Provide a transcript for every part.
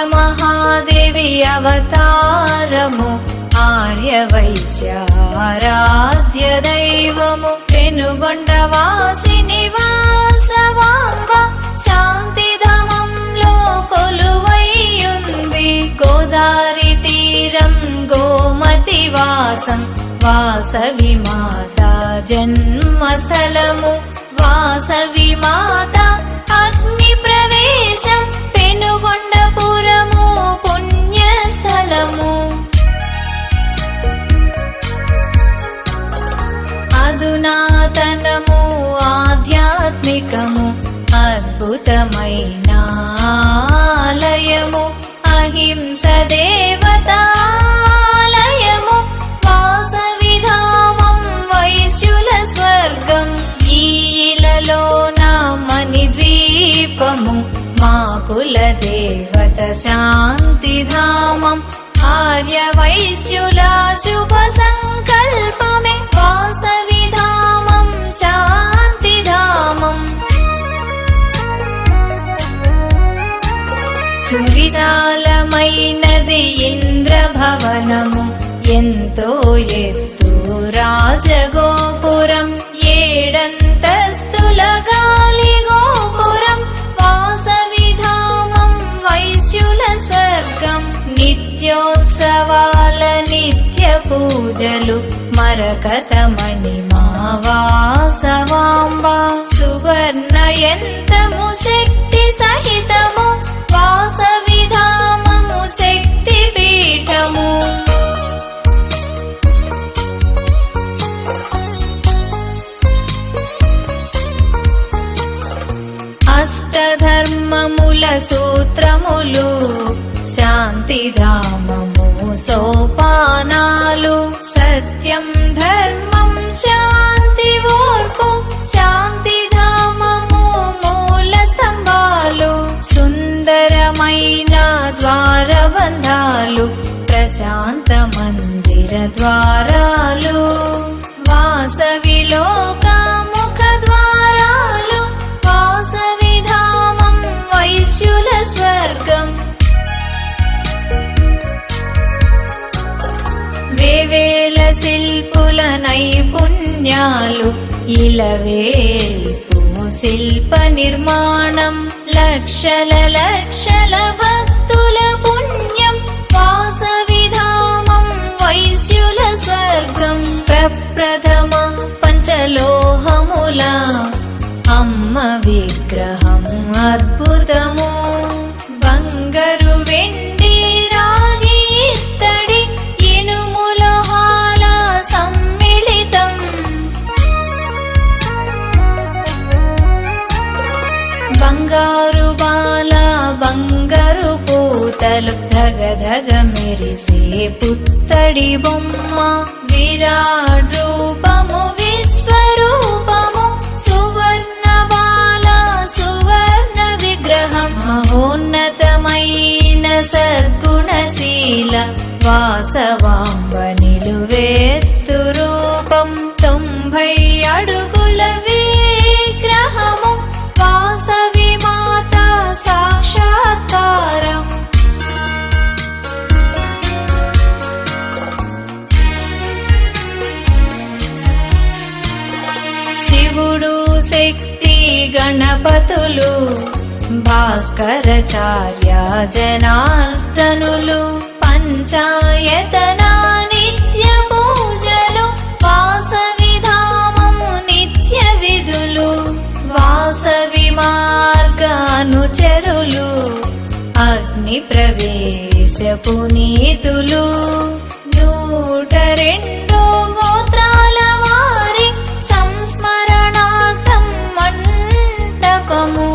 బాలమహాదేవి అవతారము ఆర్యవైశ్యారాధ్య దైవము పెనుగొండవాసిని వాసవాంబ శాంతిధామంలో కొలువైయుంది గోదారి తీరం గోమతి వాసం వాసవి మాత జన్మస్థలము వాసవి మాత అగ్ని ప్రవేశం పెనుగొండపురము పుణ్యస్థలము అధునాతనము ఆధ్యాత్మికము అద్భుతమైన ఆలయము అహింస దేవతాలయము వాసవిధామం వైశ్యుల స్వర్గం ఈ ఇలలోన మణిద్వీపము మా కుల దేవత శాంతిధామం ఆర్యవైశ్యుల శుభ సంకల్పమే వాసవిధామం శాంతిధామం సువిశాలమైనది ఇంద్రభవనము ఎంతో ఎత్తు రాజగోపురం ఏడంతస్తుల గాలి గోపురం వాసవిధామం వైశ్యుల స్వర్గం నిత్యోత్సవాల నిత్య పూజలు మరకతమణి మా వాసవాంబ సువర్ణ యంత్రము శక్తి సహితము వాసవిధామము శక్తి పీఠము అష్టధర్మముల సూత్రములు శాంతిధామము సోపానాలు సత్యం ధర్మం శాంతి ఓర్పు శాంతిధామము మూల స్తంభాలు సుందరమైన ద్వారబంధాలు ప్రశాంత మందిర ద్వారాలు వాసవిలోక ముఖ ద్వారాలు వాసవిధామం వైశ్యుల స్వర్గం వేవేల శిల్పుల నైపుణ్యాలు ఇలవేల్పు శిల్ప నిర్మాణం లక్షల లక్షల భక్తుల పుణ్యం వాసవిధామం వైశ్యుల స్వర్గం ప్రప్రథమ పంచలోహముల అమ్మ విగ్రహం అద్భుతము బంగారు వెండి రాగి ఇత్తడి ఇనుములోహాల సమ్మిళితం బంగారు బాల బంగారు పూతలు ధగధగ మెరిసే పుత్తడి బొమ్మ విరాట్ రూపము విశ్వరూపము సువర్ణ బాల సువర్ణ విగ్రహం మహోన్నతమైన సద్గుణశీల వాసవాంబ నిలువెత్తు రూపం 90 అడుగుల విగ్రహము వాసవి మాత సాక్షాత్కారం శివుడు శక్తి గణపతులు భాస్కరాచార్య జనార్దనులు పంచాయతన నిత్య పూజలు వాసవిధామము నిత్య విధులు వాసవి మార్గానుచరులు అగ్ని ప్రవేశ పునీతులు 102 గోత్రాల వారి సంస్మరణార్థం మంటపము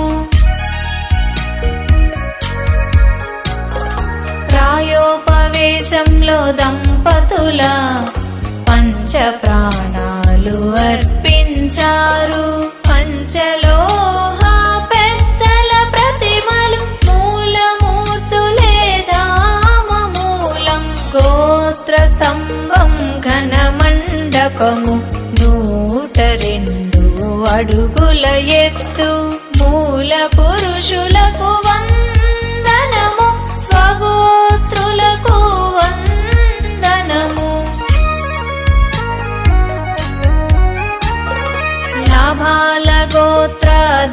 ప్రాయోపవేశంలో దంపతుల పంచ ప్రాణాలు అర్పించారు పంచలోహ పెద్దల ప్రతిమలు మూలమూర్తులే దామమూలం గోత్ర స్తంభం ఘన మండపము 102 అడుగుల ఎత్తు మూల పురుషులకు వందనము స్వ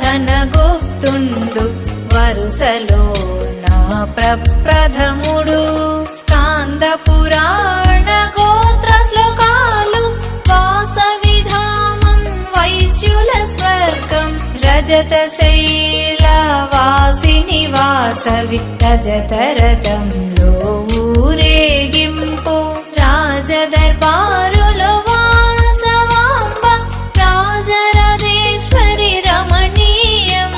ధనగుప్తుండు వరుసలో నా ప్రప్రథముడు. స్కాంద పురాణ గోత్ర శ్లోకాలు వాసవిధామం వైశ్యుల స్వర్గం. రజత శైల వాసిని వాసవి రజత రథంలో ఊరేగింపు. రాజదర్బారులో వాసవాంబ రాజరాజేశ్వరి రమణీయం.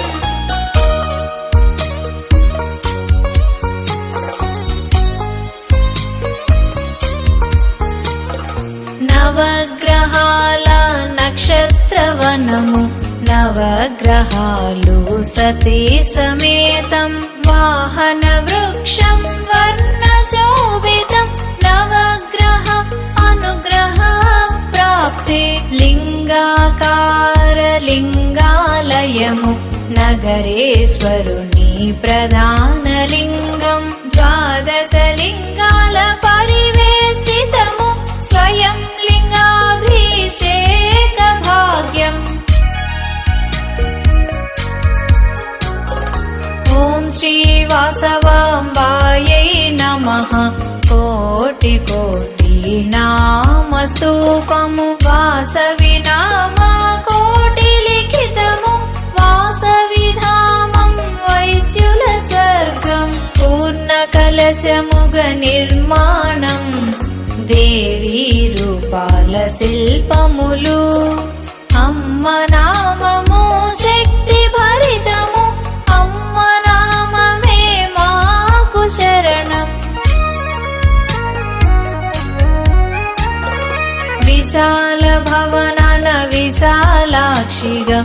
నవగ్రహాల నక్షత్రవనము నవగ్రహాలు సతీ సమేతం. వాహన వృక్షం వర్ణశోభితం నవగ్రహ అనుగ్రహ ప్రాప్తే. లింగాకార లింగాలయము నగరేశ్వరుని ప్రధాన లింగం. ద్వాదశ లింగాల పరివేష్టితము స్వయం లింగాభిషేక భాగ్యం. ఓం శ్రీ వాసవాంబాయై నమః. కోటి కోటి నామస్తూపము వాసవి నామ కోటి లిఖితము. వాసవిధామం వైశ్యుల స్వర్గం. పూర్ణ కలశముగ నిర్మాణం దేవీ రూపాల శిల్పములు. అమ్మ నామము శక్తి భరితము అమ్మ నామమే మాకు శరణం. విశాల భవనన విశాలాక్షిగా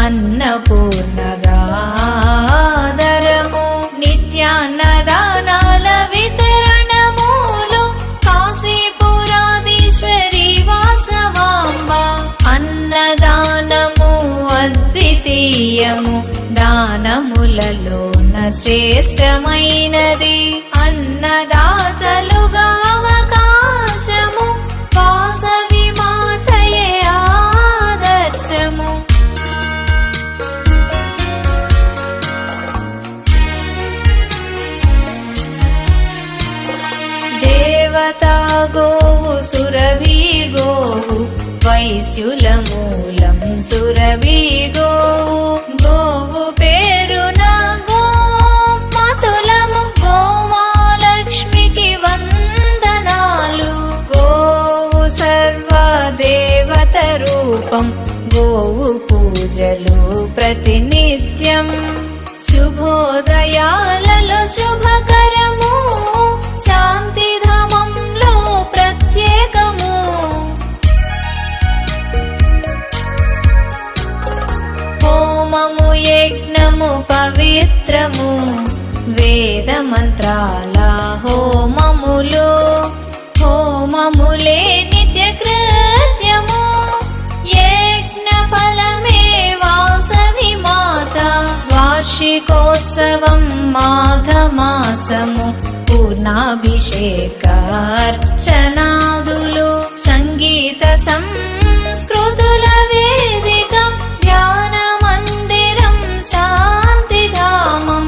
అన్నపూర్ణగా ఆదరము. నిత్యాన్నదానాల వితరణములు కాశీపురాధీశ్వరి వాసవాంబ. అన్నదానము అద్వితీయము దానములలోన శ్రేష్టమైనది. అన్నదాతలుగా అవకాశము వాసవి మాతయే ఆదర్శము. దేవతా గోవు సురభి గోవు వైశ్యుల మూలం సురభి గోవు. గోవు పేరున గోమాతులము గోమాలక్ష్మికి వందనాలు. గోవు సర్వదేవత రూపం గోవు పూజలు ప్రతినిత్యం. శుభోదయాలలో శుభకరము శాంతిధామంలో ప్రత్యేకము. హోమము యజ్ఞము పవిత్రము వేద మంత్రాల హోమములు. హోమములే నిత్య కృత్యము యజ్ఞ ఫలమే వాసవి మాత. వార్షికోత్సవం మాఘమాసము పూర్ణాభిషేక అర్చనాదులు. సంగీత సంస్కృతుల వేదిక ధ్యాన మందిరం శాంతిధామం.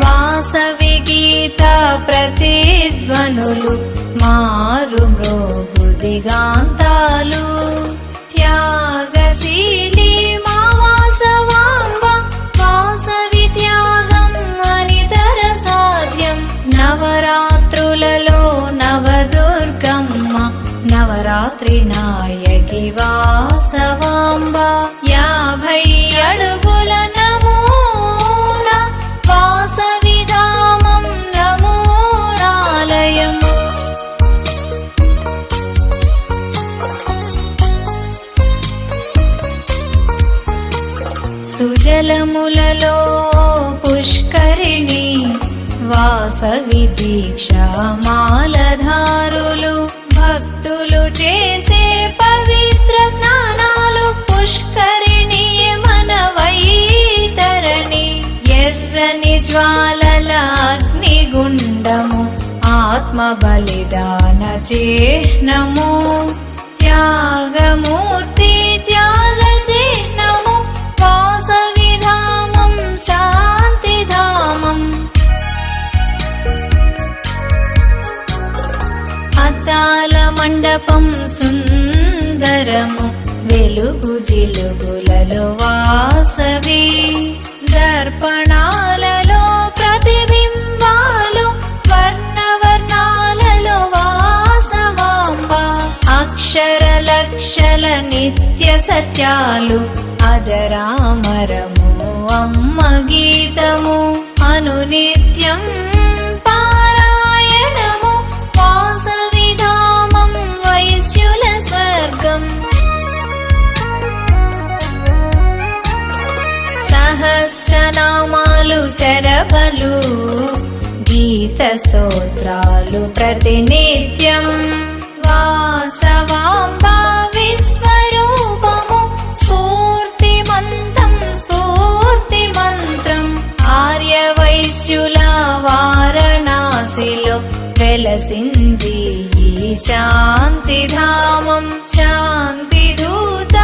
వాసవి గీత ప్రతిధ్వనులు మారు మ్రోగు దిగాంతాలు. త్యాగశీలి మా వాసవాంబ వాసవి త్యాగం అనితర సాధ్యం. నవరాత్రులలో నవదుర్గమ్మ నవరాత్రి నాయకి వాసవాంబ. 50 అడుగుల నమూన వాసవిధామం నమూనాలయం. సుజలములలో పుష్కరిణి వాసవి దీక్షా మాలధారులు. భక్తులు చేసే పవిత్ర స్నానాలు పుష్కరిణి మన వైతరణి. ఎర్రని జ్వాలల అగ్నిగుండము ఆత్మ బలిదాన చిహ్నము. త్యాగమూర్తి త్యాగ చిహ్నము వాసవిధామం శాంతిధామం. అద్దాల మండపం సుందరము వెలుగు జిలుగులలో వాసవి. దర్పణాలలో ప్రతిబింబాలు వర్ణవర్ణాలలో వాసవాంబ. అక్షర లక్షల నిత్య సత్యాలు అజరామరము అమ్మ గీతము. అనునిత్యం పారాయణము వాసవిధామం వైశ్యుల స్వర్గం. సహస్రనామాలు శరభలు గీత స్తోత్రాలు ప్రతినిత్యం. వాసవాంబ విశ్వరూపము స్ఫూర్తిమంతం స్ఫూర్తిమంత్రం. ఆర్యవైశ్యుల వారణాసిలో వెలసింది ఈ శాంతిధామం. శాంతిదూత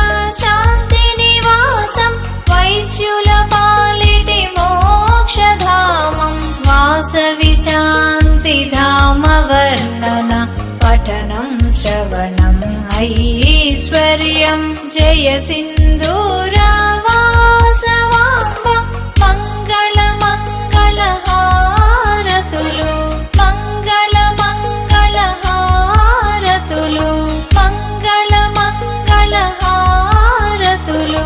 శాంతి నివాసం వైశ్యుల పాలిటి మోక్షధామం. వాసవి శాంతిధామ వర్ణన పఠనం శ్రవణం ఐశ్వర్యం. జయ సింధూర వాసవాంబ మంగళ మంగళ హారతులు. మంగళ మంగళ హారతులు. మంగళ మంగళ హారతులు.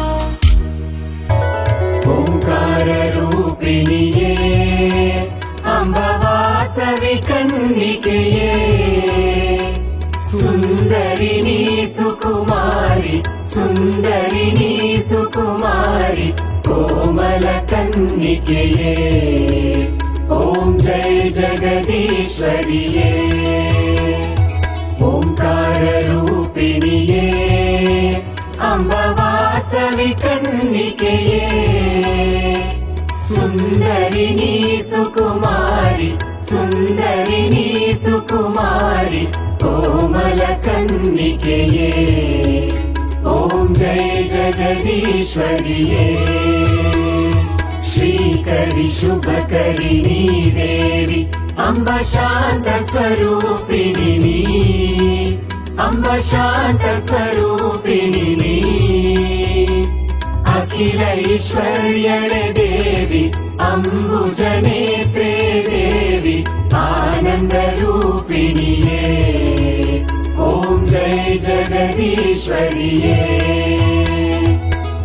ఓంకార రూపిణియే అంబ వాసవి కన్నికయే. సుందరిని సుకుమారి సుందరిని సుకుమారి కోమల కన్నికయే. ఓం జయ జగదీశ్వరియే. ఓంకార రూపిణియే అంబ వాసవి కన్నికయే. సుందరిని సుకుమారి సుందరిని సుకుమారి కోమల కన్నికయే. ఓం జయ జగదీశ్వరియే. శ్రీకరి శుభకరిణీ దేవి అంబ శాంత స్వరూపిణిని. అంబ శాంత స్వరూపిణిని. అఖిలైశ్వర్యణే దేవి అంబుజనేత్రే దేవి ఆనందరూపిణియే. ఓం జయ జగదీశ్వరియే.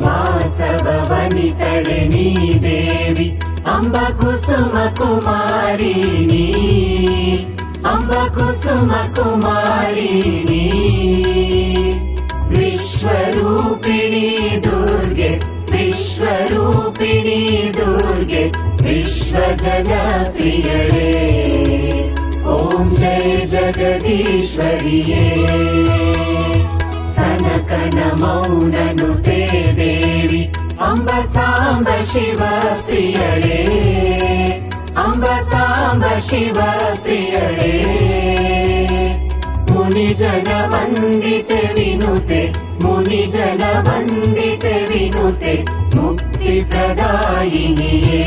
వాసవ వనితడిని దేవి అంబ కుసుమ కుమారిని. అంబ కుసుమ కుమారిని. విశ్వరూపిణి దుర్గే విశ్వరూపిణి దుర్గే విశ్వజన ప్రియళే. ఓం జయ జగదీశ్వరియే. సనకన మౌననుతే దేవి అంబ సాంబ శివ ప్రియళే. అంబ సాంబ శివ ప్రియళే. మునిజన వందితే వినుతే మునిజన వందితే వినుతే ముక్తి ప్రదాయినియే.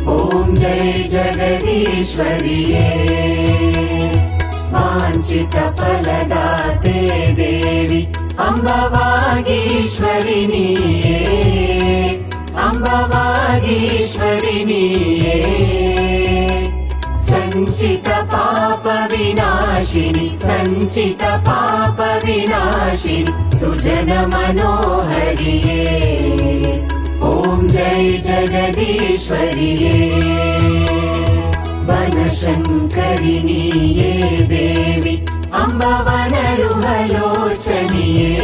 ఓం జయ జగదీశ్వరియే. వాంఛిత ఫలదాతే దేవి అంబ వాగీశ్వరినియే. అంబ వాగీశ్వరినియే. సంచిత పాప వినాశిని సంచిత పాప వినాశిని సుజన మనోహరియే. ఓం జయ జగదీశ్వరియే. వనశంకరిణీయే దేవి అంబ వనరుహలోచనియే.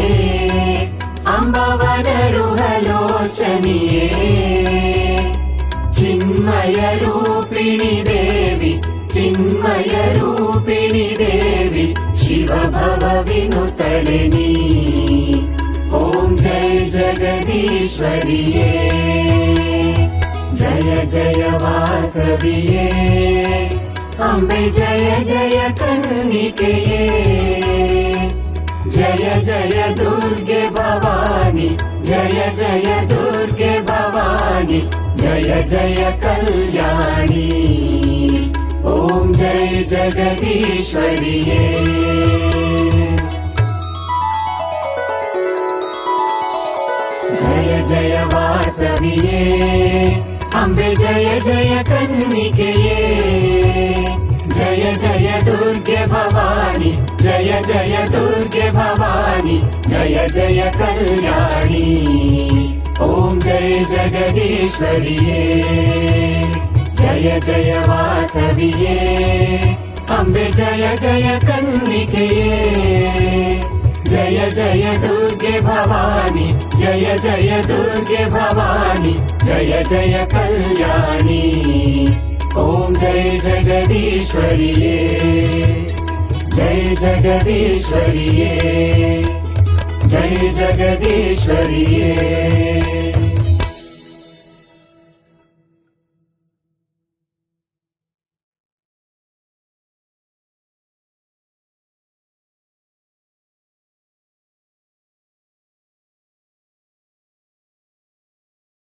అంబ వనరుహలోచనియే. చిన్మయ రూపిణి దేవి చిన్మయ రూపిణి దేవి శివ భవ వినుతడిని. ఓం జయ జగదీశ్వరియే. జయ జయ వాసవియే. అంబే జయ జయ కన్నికయే. जय जय दुर्गे भवानी जय जय दुर्गे भवानी जय जय कल्याणी ओम जय जगदीश्वरिये जय जय वासविये अम्बे जय जय कन्निकये जय जय दुर्गे भवानी जय जय दुर्गे भवानी जय जय कल्याणी ओम जय जगदीश्वरिये जय जय वासविये अम्बे जय जय कन्निकये जय जय दुर्गे भवानी जय जय दुर्गे भवानी जय जय कल्याणी ओम जय जगदीश्वरिये जय जगदीश्वरिये जय जगदीश्वरिये